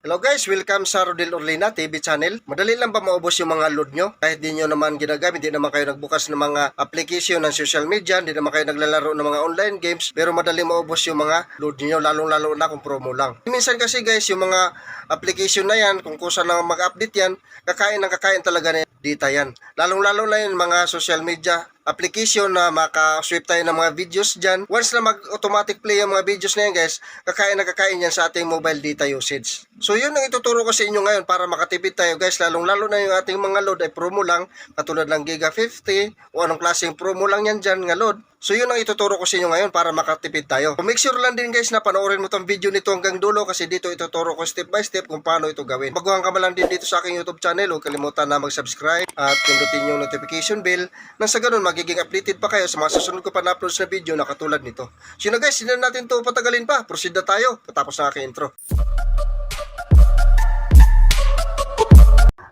Hello guys, welcome sa Rodel Orlina TV channel. Madali lang ba maubos yung mga load nyo? Kahit di nyo naman ginagamit, di naman kayo nagbukas ng mga application ng social media, di naman kayo naglalaro ng mga online games, pero madali maubos yung mga load nyo, lalong-lalo na kung promo lang. Minsan kasi guys, yung mga application na yan, kung kusa na mag-update yan, kakain talaga na data yan. Lalong-lalo na yung mga social media application na maka-swipe tayo ng mga videos dyan. Once na mag-automatic play ang mga videos na yan guys, kakain yan sa ating mobile data usage. So yun ang ituturo ko sa inyo ngayon para makatipid tayo guys, lalong-lalo na yung ating mga load ay promo lang, katulad ng Giga 50 o anong klaseng promo lang yan dyan nga load. So yun ang ituturo ko sa inyo ngayon para makatipid tayo. So make sure lang din guys na panoorin mo tong video nito hanggang dulo kasi dito ituturo ko step by step kung paano ito gawin. Baguhan ka man lang din dito sa aking YouTube channel, huwag kalimutan na mag-subscribe at pindutin yung notification bell nang sa ganun magiging updated pa kayo sa mga susunod ko pa na-upload na video na katulad nito. So yun guys, hindi natin ito patagalin pa. Proceed na tayo patapos ng aking intro.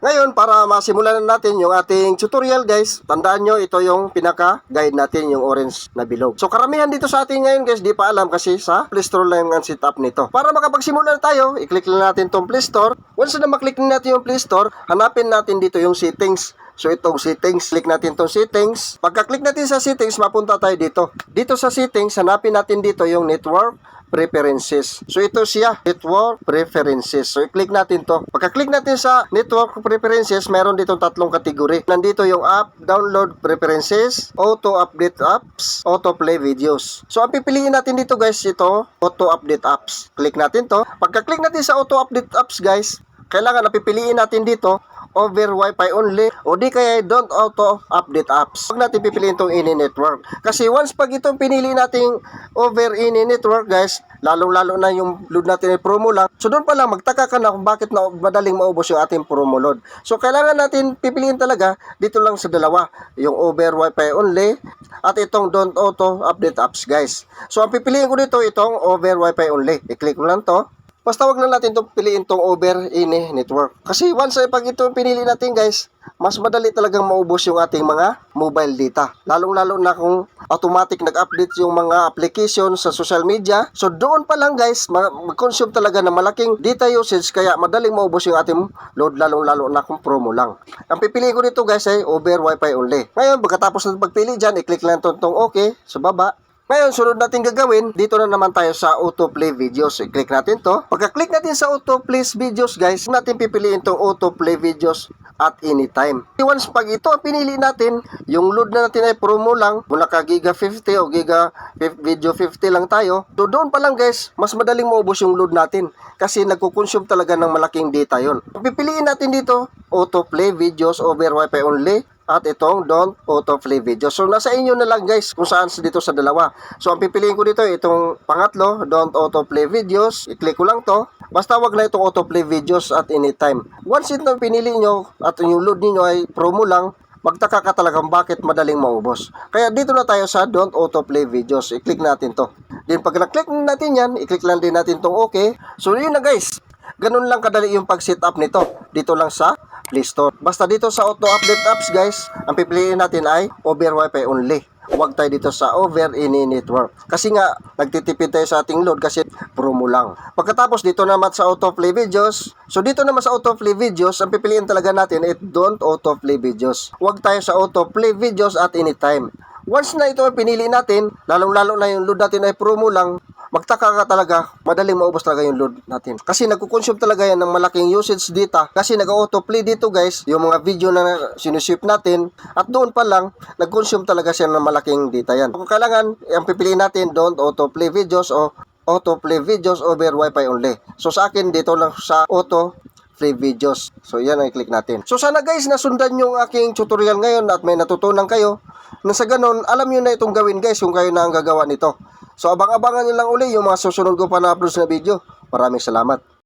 Ngayon, para masimulan natin yung ating tutorial guys, tandaan nyo, ito yung pinaka-guide natin, yung orange na bilog. So, karamihan dito sa atin ngayon guys, di pa alam kasi sa Play Store lang ang setup nito. Para makapagsimula tayo, i-click lang natin tong Play Store. Once na maklik natin yung Play Store, hanapin natin dito yung settings. So, itong settings, click natin itong settings. Pagka-click natin sa settings, mapunta tayo dito. Dito sa settings, hanapin natin dito yung network preferences. So, ito siya, network preferences. So, i-click natin to. Pagka-click natin sa network preferences, meron dito tatlong kategory. Nandito yung app, download preferences, auto-update apps, auto-play videos. So, ang pipiliin natin dito guys, ito, auto-update apps. Click natin to. Pagka-click natin sa auto-update apps guys, kailangan na pipiliin natin dito, over Wi-Fi only o di kaya don't auto update apps. Huwag natin pipiliin itong any network. Kasi once pag itong pinili nating over any network guys, lalong-lalo na yung load natin ay promo lang. So doon pa lang magtaka ka na kung bakit na madaling maubos yung ating promo load. So kailangan natin pipiliin talaga dito lang sa dalawa, yung over Wi-Fi only at itong don't auto update apps guys. So ang pipiliin ko dito itong over Wi-Fi only. I-click mo lang to. Basta wag na natin itong piliin itong over any network. Kasi once ay pag ito pinili natin guys, mas madali talagang maubos yung ating mga mobile data. Lalong-lalo na kung automatic nag-update yung mga application sa social media. So doon pa lang guys, mag-consume talaga ng malaking data usage kaya madaling maubos yung ating load lalong-lalo na kung promo lang. Ang pipiliin ko dito guys ay over Wi-Fi only. Ngayon, pagkatapos ng pagpili dyan, i-click lang itong okay sa baba. Ngayon, sunod natin gagawin, dito na naman tayo sa autoplay videos. I-click natin to. Pagka-click natin sa autoplay videos, guys, natin pipiliin itong autoplay videos at anytime. Once pag ito ang pinili natin, yung load na natin ay promo lang, mula ka Giga 50 o Giga Video 50 lang tayo. So, doon pa lang guys, mas madaling maubos yung load natin kasi nagkukonsume talaga ng malaking data yon. Pipiliin natin dito, autoplay videos over Wi-Fi only. At itong don't autoplay video. So, nasa inyo na lang guys kung saan dito sa dalawa. So, ang pipiliin ko dito, itong pangatlo, don't autoplay videos. I-click ko lang to. Basta wag na itong autoplay videos at anytime. Once ito pinili nyo at yung load niyo ay promo lang, magtaka ka talagang bakit madaling maubos. Kaya dito na tayo sa don't autoplay videos. I-click natin to. Then, pag na-click natin yan, i-click lang din natin tong okay. So, yun na guys. Ganun lang kadali yung pag-setup nito. Dito lang sa Play Store. Basta dito sa auto update apps guys, ang pipiliin natin ay over Wi-Fi only. Huwag tayo dito sa over any network. Kasi nga, nagtitipid tayo sa ating load kasi promo lang. Pagkatapos dito naman sa autoplay videos, so dito naman sa autoplay videos, ang pipiliin talaga natin ay don't autoplay videos. Huwag tayo sa autoplay videos at anytime. Once na ito ang pinili natin, lalong-lalo na yung load natin ay promo lang, magtaka ka talaga, madaling maubos talaga yung load natin. Kasi nagkukonsume talaga yan ng malaking usage data. Kasi nag-autoplay dito guys, yung mga video na sinusip natin. At doon pa lang, nag-consume talaga siya ng malaking data yan. Kung kailangan, ang pipiliin natin, don't autoplay videos o autoplay videos over Wi-Fi only. So sa akin, dito lang sa auto play videos. So yan ang i-click natin. So sana guys, nasundan yung aking tutorial ngayon at may natutunan kayo. Na sa ganun, alam nyo na itong gawin guys kung kayo na ang gagawa nito. So abang-abangan nyo lang uli yung mga susunod ko pa na-upload na video. Maraming salamat.